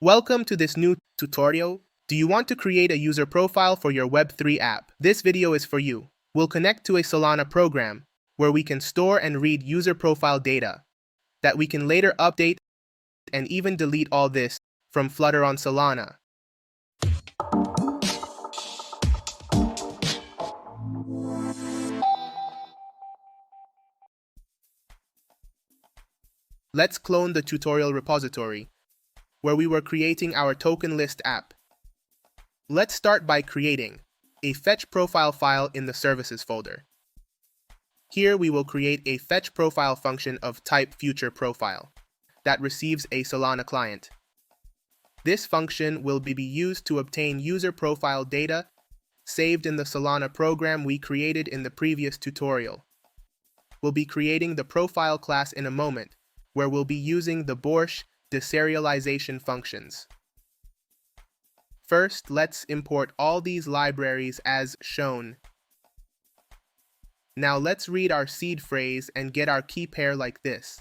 Welcome to this new tutorial. Do you want to create a user profile for your Web3 app? This video is for you. We'll connect to a Solana program where we can store and read user profile data that we can later update and even delete all this from Flutter on Solana. Let's clone the tutorial repository where we were creating our token list app. Let's start by creating a fetch profile file in the services folder. Here we will create a fetch profile function of type future profile that receives a Solana client. This function will be used to obtain user profile data saved in the Solana program we created in the previous tutorial. We'll be creating the profile class in a moment, where we'll be using the Borsche deserialization functions. First, let's import all these libraries as shown. Now let's read our seed phrase and get our key pair like this.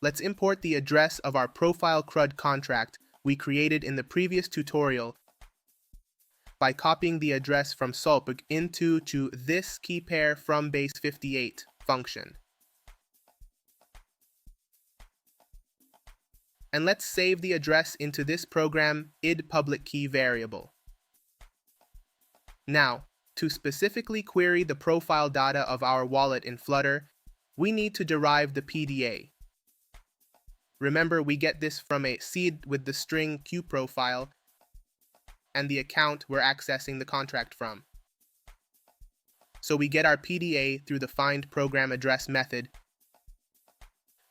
Let's import the address of our profile CRUD contract we created in the previous tutorial by copying the address from solpg into this key pair from base58 function. And let's save the address into this program id public key variable. Now, to specifically query the profile data of our wallet in Flutter, we need to derive the PDA. Remember, we get this from a seed with the string qprofile and the account we're accessing the contract from. So we get our PDA through the findProgramAddress method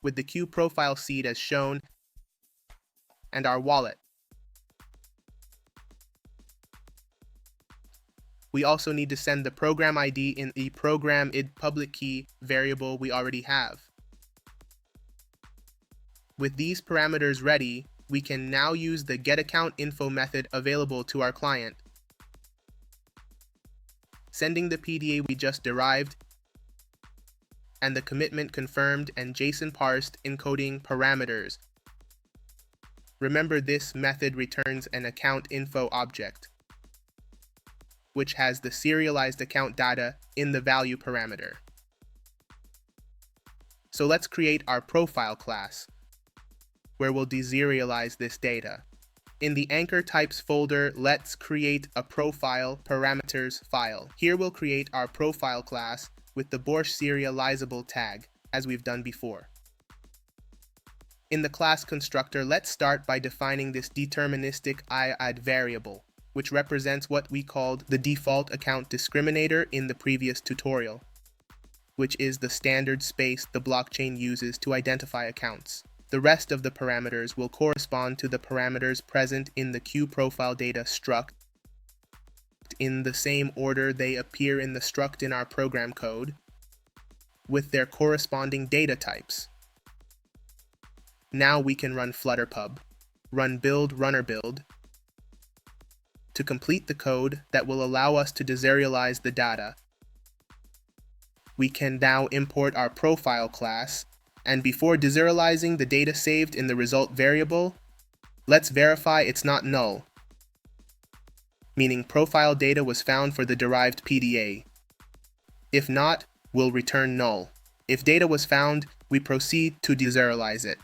with the qprofile seed as shown and our wallet. We also need to send the program ID in the program id public key variable we already have. With these parameters ready, we can now use the getAccountInfo method available to our client, sending the PDA we just derived and the commitment confirmed and JSON parsed encoding parameters. Remember, this method returns an AccountInfo object, which has the serialized account data in the value parameter. So let's create our profile class, where we'll deserialize this data. In the anchor types folder, let's create a profile parameters file. Here we'll create our profile class with the Borsche serializable tag, as we've done before. In the class constructor, let's start by defining this deterministic IAD variable, which represents what we called the default account discriminator in the previous tutorial, which is the standard space the blockchain uses to identify accounts. The rest of the parameters will correspond to the parameters present in the qprofile data struct in the same order they appear in the struct in our program code, with their corresponding data types. Now we can run flutterpub, run build runner build, to complete the code that will allow us to deserialize the data. We can now import our profile class, and before deserializing the data saved in the result variable, let's verify it's not null, meaning profile data was found for the derived PDA. If not, we'll return null. If data was found, we proceed to deserialize it.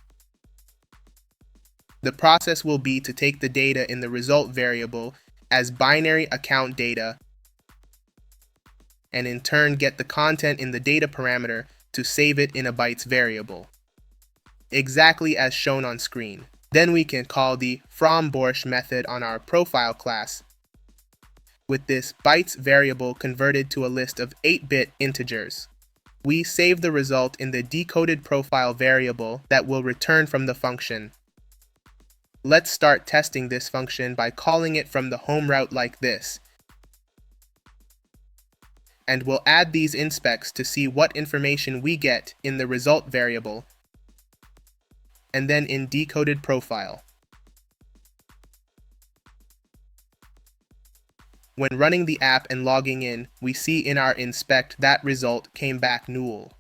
The process will be to take the data in the result variable as binary account data, and in turn get the content in the data parameter to save it in a bytes variable, exactly as shown on screen. Then we can call the fromBorsche method on our profile class, with this bytes variable converted to a list of 8-bit integers. We save the result in the decoded profile variable that will return from the function. Let's start testing this function by calling it from the home route like this. And we'll add these inspecs to see what information we get in the result variable, and then in decoded profile. When running the app and logging in, we see in our inspect that result came back null.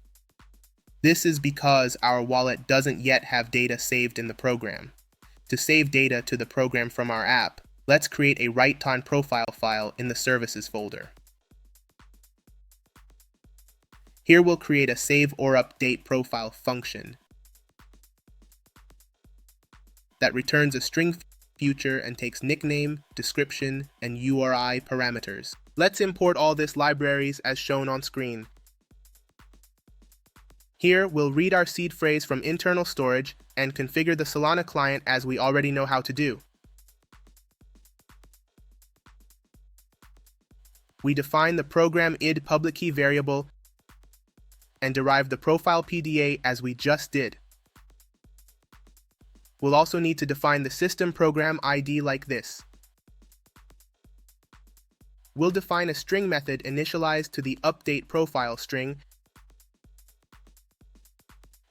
This is because our wallet doesn't yet have data saved in the program. To save data to the program from our app, let's create a write-on profile file in the services folder. Here we'll create a save or update profile function that returns a string future and takes nickname, description, and URI parameters. Let's import all this libraries as shown on screen. Here, we'll read our seed phrase from internal storage and configure the Solana client as we already know how to do. We define the program id public key variable and derive the profile PDA as we just did. We'll also need to define the system program ID like this. We'll define a string method initialized to the update profile string.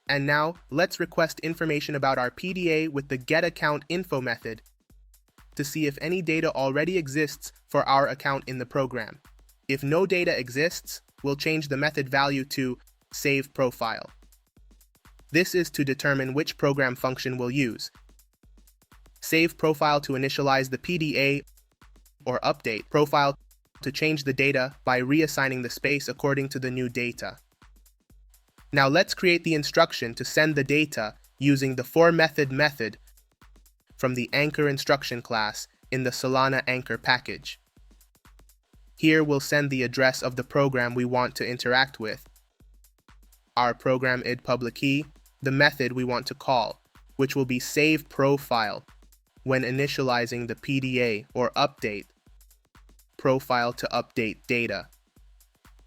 And now, let's request information about our PDA with the getAccountInfo method to see if any data already exists for our account in the program. If no data exists, we'll change the method value to saveProfile. This is to determine which program function we'll use. SaveProfile to initialize the PDA, or updateProfile to change the data by reassigning the space according to the new data. Now let's create the instruction to send the data using the forMethod method from the Anchor instruction class in the Solana Anchor package. Here we'll send the address of the program we want to interact with, our program id public key, the method we want to call, which will be saveProfile when initializing the PDA or update profile to update data,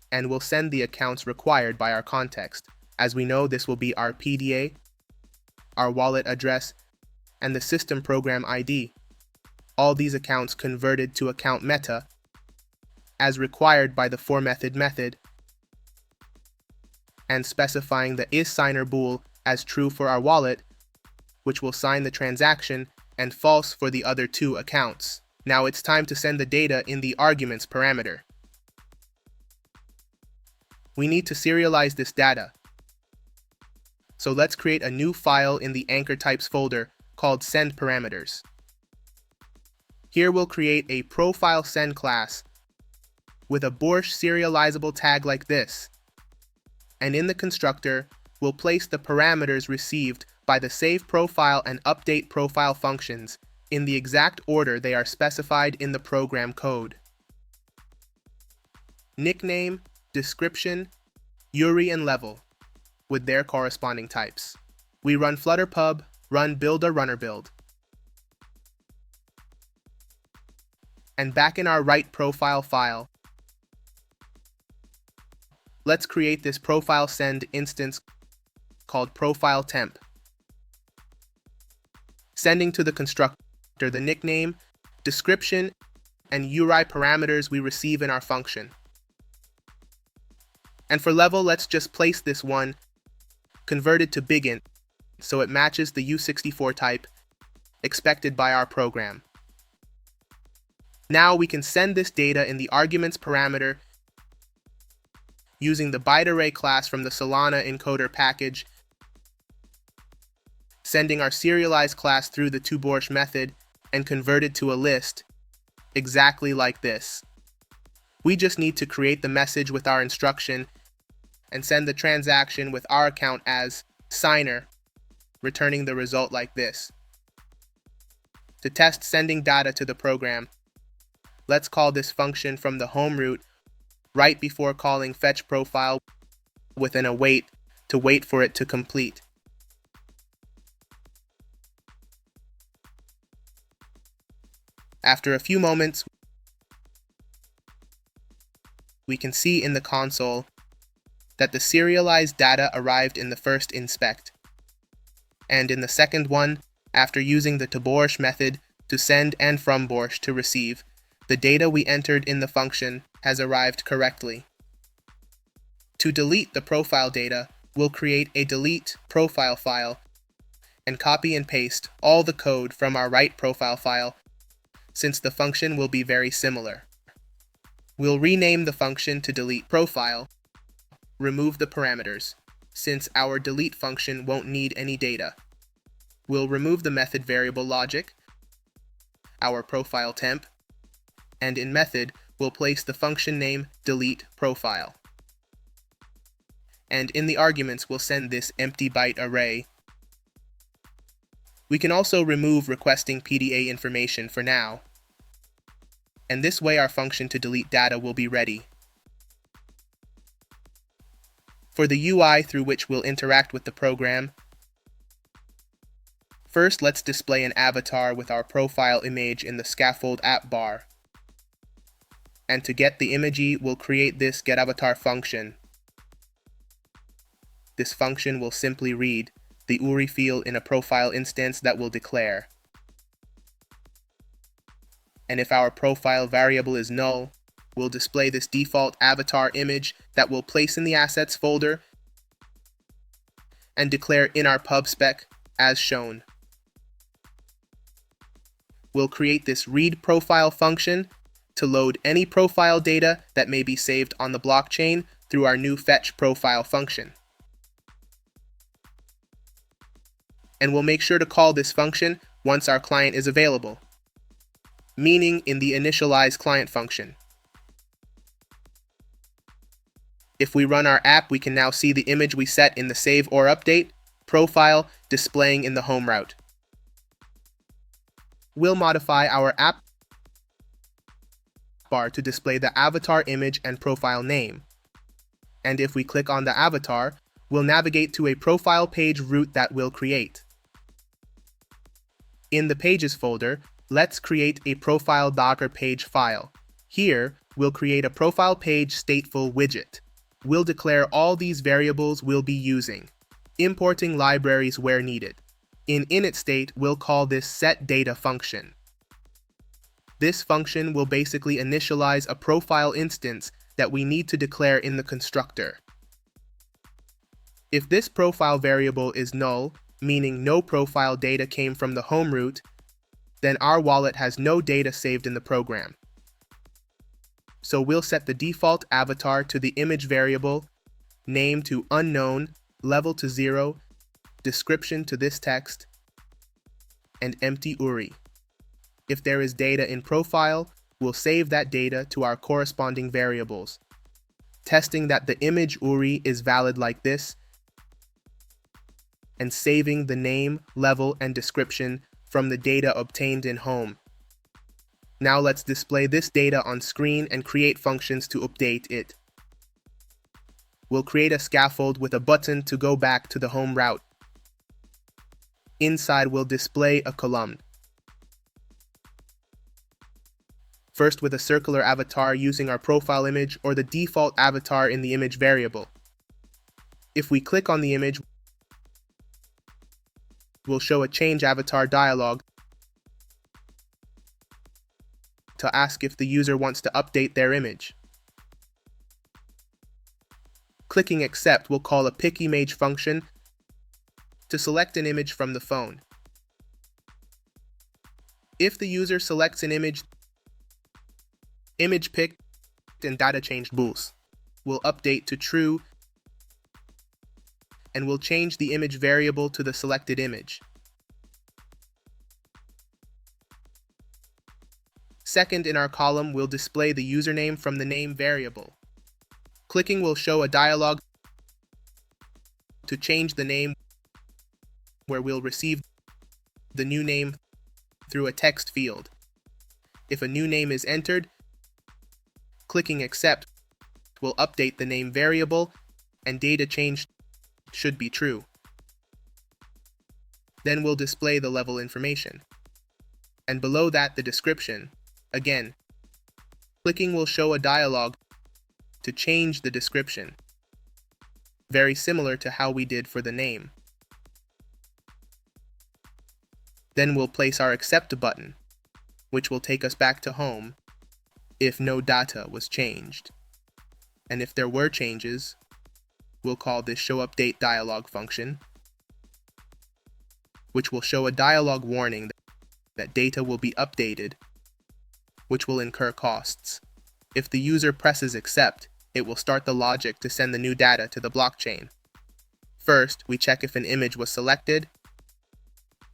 and we'll send the accounts required by our context. As we know, this will be our PDA, our wallet address, and the system program ID. All these accounts converted to account meta as required by the forMethod method, and specifying the isSigner bool as true for our wallet, which will sign the transaction, and false for the other two accounts. Now it's time to send the data in the arguments parameter. We need to serialize this data. So let's create a new file in the Anchor types folder called sendParameters. Here we'll create a profile send class with a Borscht serializable tag like this. And in the constructor, we'll place the parameters received by the saveProfile and updateProfile functions in the exact order they are specified in the program code. Nickname, description, URI, and level, with their corresponding types. We run Flutter pub, run build or runner build. And back in our write profile file, let's create this profile send instance called profile temp, sending to the constructor the nickname, description, and URI parameters we receive in our function. And for level, let's just place this one converted to bigint so it matches the U64 type expected by our program. Now we can send this data in the arguments parameter using the byteArray class from the Solana encoder package, sending our serialized class through the toBorscht method and convert it to a list, exactly like this. We just need to create the message with our instruction and send the transaction with our account as signer, returning the result like this. To test sending data to the program, let's call this function from the home root right before calling fetchProfile with an await to wait for it to complete. After a few moments, we can see in the console that the serialized data arrived in the first inspect, and in the second one, after using the toBorscht method to send and from Borscht to receive, the data we entered in the function has arrived correctly. To delete the profile data, we'll create a delete profile file and copy and paste all the code from our write profile file, since the function will be very similar. We'll rename the function to delete profile, remove the parameters, since our delete function won't need any data. We'll remove the method variable logic, our profile temp, and in method, we'll place the function name delete profile. And in the arguments, we'll send this empty byte array. We can also remove requesting PDA information for now. And this way our function to delete data will be ready. For the UI through which we'll interact with the program, first let's display an avatar with our profile image in the scaffold app bar. And to get the image, we'll create this getAvatar function. This function will simply read the URI field in a profile instance that will declare. And if our profile variable is null, we'll display this default avatar image that we'll place in the assets folder and declare in our pub spec as shown. We'll create this read profile function to load any profile data that may be saved on the blockchain through our new fetch profile function. And we'll make sure to call this function once our client is available, meaning in the initialize client function. If we run our app, we can now see the image we set in the save or update profile displaying in the home route. We'll modify our app bar to display the avatar image and profile name. And if we click on the avatar, we'll navigate to a profile page route that we'll create. In the Pages folder, let's create a profile Docker page file. Here, we'll create a profile page stateful widget. We'll declare all these variables we'll be using, importing libraries where needed. In init state, we'll call this setData function. This function will basically initialize a profile instance that we need to declare in the constructor. If this profile variable is null, meaning no profile data came from the home route, then our wallet has no data saved in the program. So we'll set the default avatar to the image variable, name to unknown, level to 0, description to this text, and empty URI. If there is data in profile, we'll save that data to our corresponding variables, testing that the image URI is valid like this, and saving the name, level, and description from the data obtained in home. Now let's display this data on screen and create functions to update it. We'll create a scaffold with a button to go back to the home route. Inside, we'll display a column. First with a circular avatar using our profile image or the default avatar in the image variable. If we click on the image, we'll show a change avatar dialog to ask if the user wants to update their image. Clicking accept will call a pick image function to select an image from the phone. If the user selects an image picked and data changed bools, we'll update to true and we'll change the image variable to the selected image. Second, in our column, we'll display the username from the name variable. Clicking will show a dialog to change the name, where we'll receive the new name through a text field. If a new name is entered, clicking accept will update the name variable and data change should be true. Then we'll display the level information. And below that, the description. Again, clicking will show a dialog to change the description, very similar to how we did for the name. Then we'll place our accept button, which will take us back to home if no data was changed. And if there were changes, we'll call this showUpdate dialog function, which will show a dialog warning that data will be updated, which will incur costs. If the user presses accept, it will start the logic to send the new data to the blockchain. First, we check if an image was selected,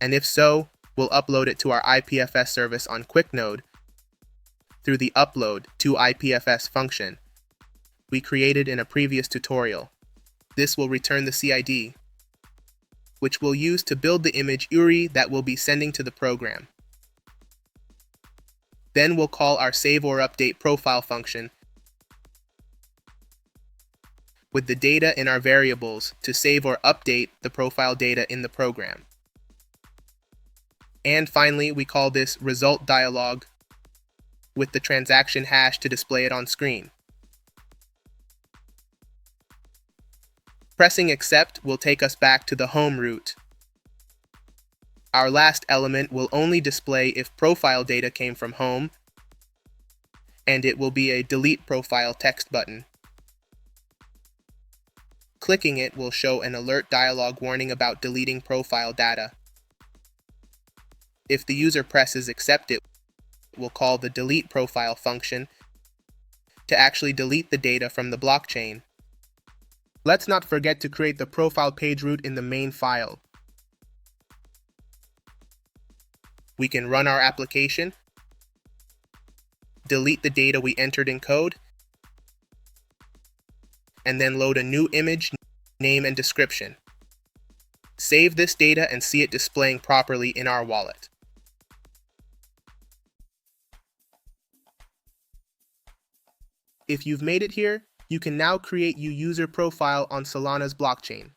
and if so, we'll upload it to our IPFS service on QuickNode through the Upload to IPFS function we created in a previous tutorial. This will return the CID, which we'll use to build the image URI that we'll be sending to the program. Then we'll call our Save or Update Profile function with the data in our variables to save or update the profile data in the program. And finally, we call this Result dialog with the transaction hash to display it on screen. Pressing Accept will take us back to the home root. Our last element will only display if profile data came from home, and it will be a Delete Profile text button. Clicking it will show an alert dialog warning about deleting profile data. If the user presses Accept, it will call the Delete Profile function to actually delete the data from the blockchain. Let's not forget to create the profile page root in the main file. We can run our application, delete the data we entered in code, and then load a new image, name, and description. Save this data and see it displaying properly in our wallet. If you've made it here, you can now create your user profile on Solana's blockchain.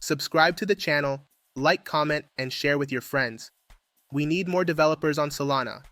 Subscribe to the channel, like, comment, and share with your friends. We need more developers on Solana.